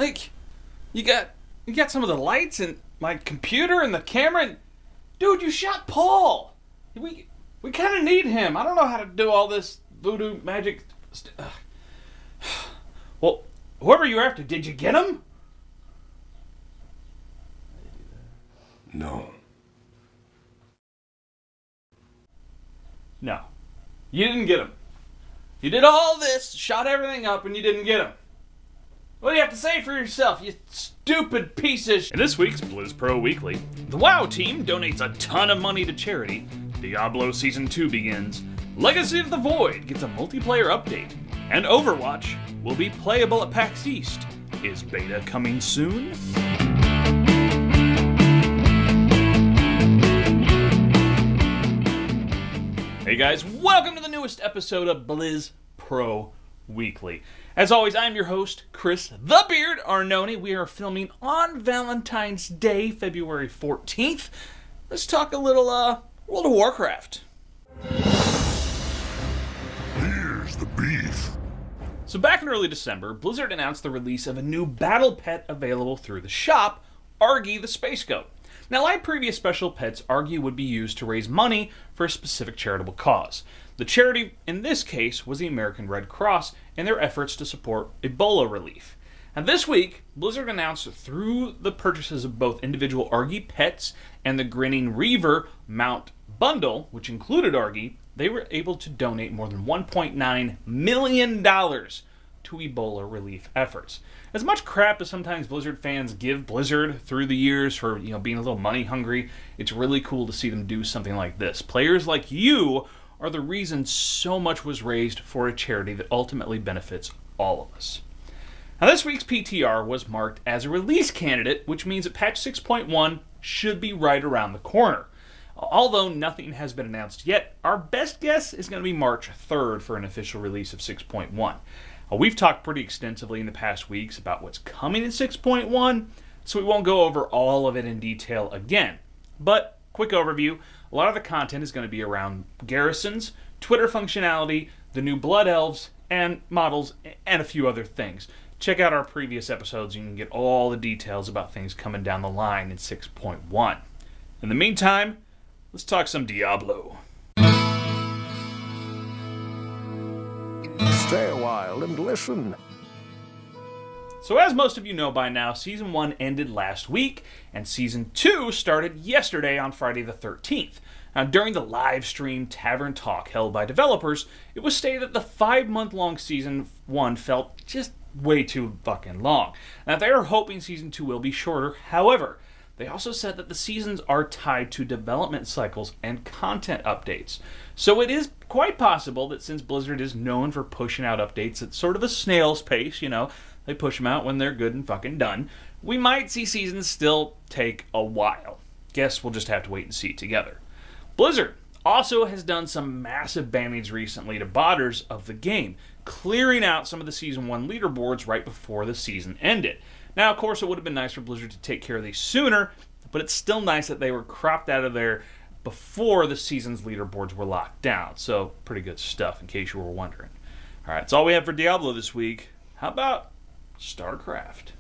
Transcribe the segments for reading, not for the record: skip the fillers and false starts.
Like, you got some of the lights and my computer and the camera, and dude, you shot Paul. We kind of need him. I don't know how to do all this voodoo magic. Well, whoever you're after, did you get him? No. No. You didn't get him. You did all this, shot everything up, and you didn't get him. What do you have to say for yourself, you stupid piece of shit? In this week's Blizz Pro Weekly, the WoW team donates a ton of money to charity, Diablo Season 2 begins, Legacy of the Void gets a multiplayer update, and Overwatch will be playable at PAX East. Is beta coming soon? Hey guys, welcome to the newest episode of Blizz Pro Weekly. As always, I'm your host, Chris the Beard Arnone. We are filming on Valentine's Day, February 14th. Let's talk a little World of Warcraft. Here's the beef. So back in early December, Blizzard announced the release of a new battle pet available through the shop, Argy the Space Goat. Now, like previous special pets, Argy would be used to raise money for a specific charitable cause. The charity, in this case, was the American Red Cross in their efforts to support Ebola relief. And this week, Blizzard announced through the purchases of both individual Argy pets and the Grinning Reaver mount bundle, which included Argy, they were able to donate more than $1.9 million to Ebola relief efforts. As much crap as sometimes Blizzard fans give Blizzard through the years for, being a little money hungry, it's really cool to see them do something like this. Players like you are the reason so much was raised for a charity that ultimately benefits all of us. Now, this week's PTR was marked as a release candidate, which means that patch 6.1 should be right around the corner. Although nothing has been announced yet, our best guess is going to be March 3rd for an official release of 6.1. We've talked pretty extensively in the past weeks about what's coming in 6.1, so we won't go over all of it in detail again. But, quick overview, a lot of the content is going to be around garrisons, Twitter functionality, the new Blood Elves, and models, and a few other things. Check out our previous episodes, you can get all the details about things coming down the line in 6.1. In the meantime, let's talk some Diablo. Stay a while and listen. So as most of you know by now, Season 1 ended last week, and Season 2 started yesterday on Friday the 13th. Now, during the live stream Tavern Talk held by developers, it was stated that the 5-month-long Season 1 felt just way too fucking long. Now, they are hoping Season 2 will be shorter. However, they also said that the seasons are tied to development cycles and content updates. So it is quite possible that since Blizzard is known for pushing out updates at sort of a snail's pace, they push them out when they're good and fucking done, we might see seasons still take a while. Guess we'll just have to wait and see together. Blizzard also has done some massive bannings recently to botters of the game, clearing out some of the Season 1 leaderboards right before the season ended. Now, of course, it would have been nice for Blizzard to take care of these sooner, but it's still nice that they were cropped out of there before the season's leaderboards were locked down. So, pretty good stuff, in case you were wondering. All right, that's all we have for Diablo this week. How about Starcraft?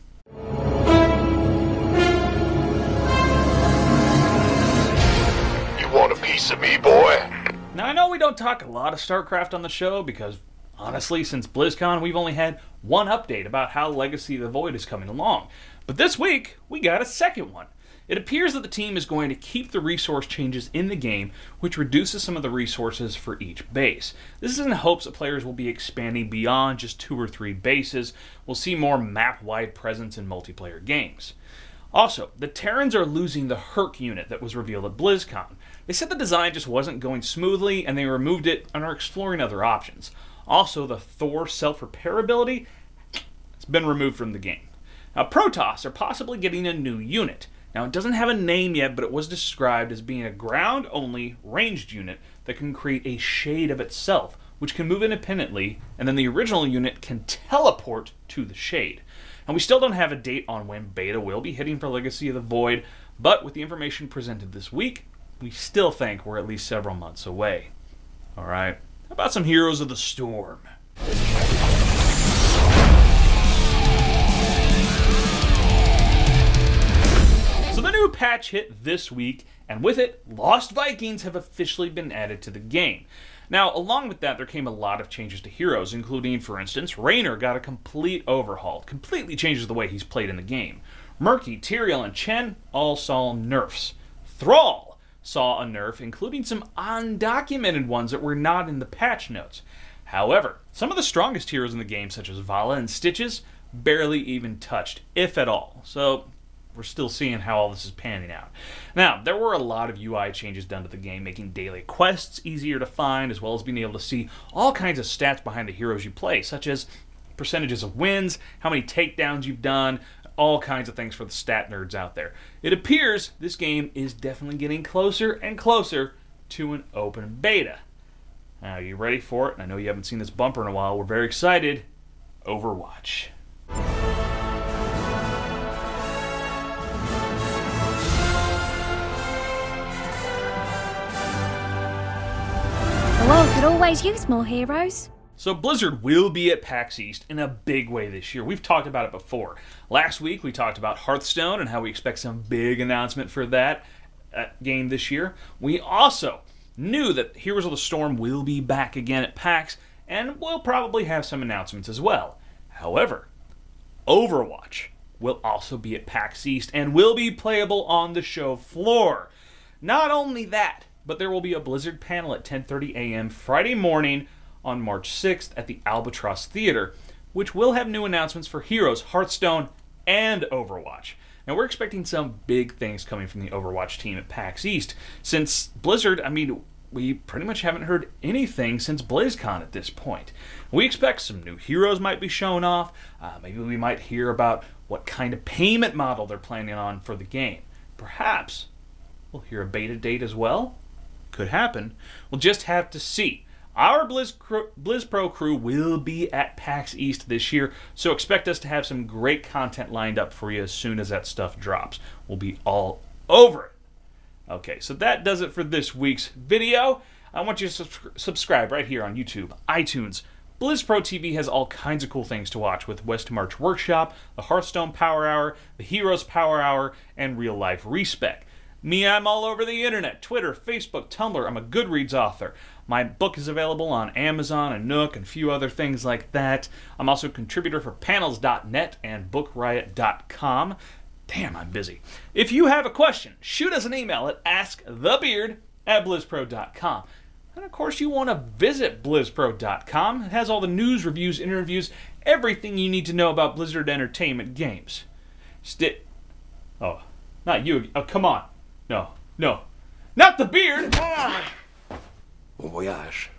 You want a piece of me, boy? Now, I know we don't talk a lot of Starcraft on the show because, honestly, since BlizzCon, we've only had one update about how Legacy of the Void is coming along. But this week, we got a second one. It appears that the team is going to keep the resource changes in the game, which reduces some of the resources for each base. This is in hopes that players will be expanding beyond just 2 or 3 bases. We'll see more map-wide presence in multiplayer games. Also, the Terrans are losing the Herc unit that was revealed at BlizzCon. They said the design just wasn't going smoothly, and they removed it and are exploring other options. Also, the Thor self-repair ability has been removed from the game. Now, Protoss are possibly getting a new unit. Now, it doesn't have a name yet, but it was described as being a ground-only ranged unit that can create a shade of itself, which can move independently, and then the original unit can teleport to the shade. And we still don't have a date on when beta will be hitting for Legacy of the Void, but with the information presented this week, we still think we're at least several months away. Alright, how about some Heroes of the Storm? new patch hit this week, and with it, Lost Vikings have officially been added to the game. Now, along with that, there came a lot of changes to heroes, including, for instance, Raynor got a complete overhaul. It completely changes the way he's played in the game. Murky, Tyrael, and Chen all saw nerfs. Thrall saw a nerf, including some undocumented ones that were not in the patch notes. However, some of the strongest heroes in the game, such as Vala and Stitches, barely even touched, if at all. So, we're still seeing how all this is panning out. Now, there were a lot of UI changes done to the game, making daily quests easier to find, as well as being able to see all kinds of stats behind the heroes you play, such as percentages of wins, how many takedowns you've done, all kinds of things for the stat nerds out there. It appears this game is definitely getting closer and closer to an open beta. Now, are you ready for it? I know you haven't seen this bumper in a while. We're very excited. Overwatch. The world could always use more heroes. So Blizzard will be at PAX East in a big way this year. We've talked about it before. Last week we talked about Hearthstone and how we expect some big announcement for that game this year. We also knew that Heroes of the Storm will be back again at PAX, and we'll probably have some announcements as well. However, Overwatch will also be at PAX East and will be playable on the show floor. Not only that, but there will be a Blizzard panel at 10:30 a.m. Friday morning on March 6th at the Albatross Theater, which will have new announcements for Heroes, Hearthstone, and Overwatch. Now, we're expecting some big things coming from the Overwatch team at PAX East. Since Blizzard, we pretty much haven't heard anything since BlizzCon at this point. We expect some new heroes might be shown off. Maybe we might hear about what kind of payment model they're planning on for the game. Perhaps we'll hear a beta date as well. Could happen. We'll just have to see. Our BlizzPro crew will be at PAX East this year, so expect us to have some great content lined up for you as soon as that stuff drops. We'll be all over it. Okay, so that does it for this week's video. I want you to subscribe right here on YouTube, iTunes. BlizzPro TV has all kinds of cool things to watch with West March Workshop, the Hearthstone Power Hour, the Heroes Power Hour, and Real Life Respec. Me, I'm all over the internet, Twitter, Facebook, Tumblr. I'm a Goodreads author. My book is available on Amazon and Nook and a few other things like that. I'm also a contributor for panels.net and bookriot.com. Damn, I'm busy. If you have a question, shoot us an email at askthebeard@blizzpro.com. And of course, you want to visit blizzpro.com. It has all the news, reviews, interviews, everything you need to know about Blizzard Entertainment games. Oh, not you. Oh, come on. No. Not the beard! Bon voyage.